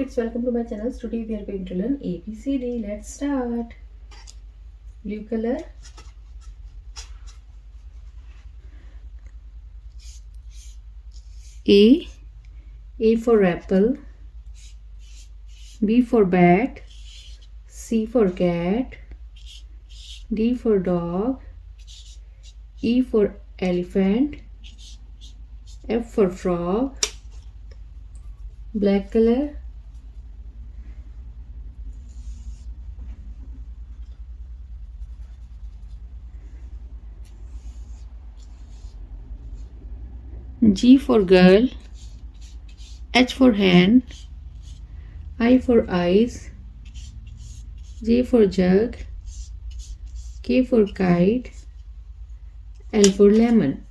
kids, welcome to my channel. Today we are going to learn ABCD. Let's start. Blue color. A for apple. B for bat. C for cat. D for dog. E for elephant. F for frog. Black color. G for girl. H for hand. I for eyes. J for jug. K for kite. L for lemon.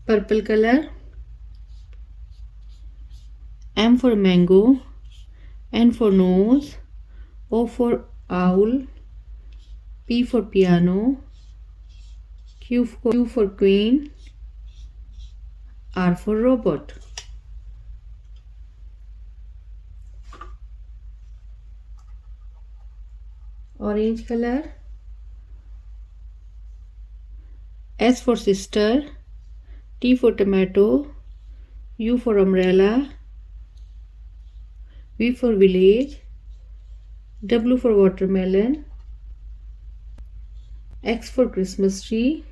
Purple color. M for mango. N for nose. O for owl. P for piano. Q for queen. R for robot. Orange color. S for sister. T for tomato. U for umbrella. V for village. W for watermelon. X for Christmas tree.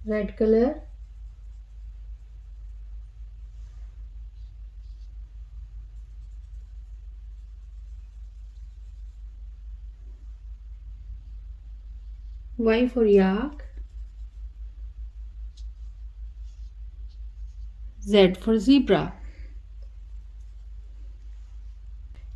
Red color. Y for yak. Z for zebra.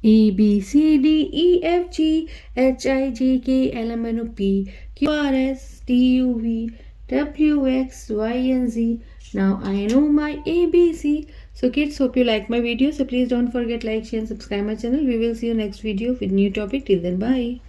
A B C D E F G H I J K L M N O P Q R S T U V W X Y and Z. Now I know my ABC. So kids, hope you like my video. So please don't forget like, share and subscribe my channel. We will see you next video with new topic. Till then, bye.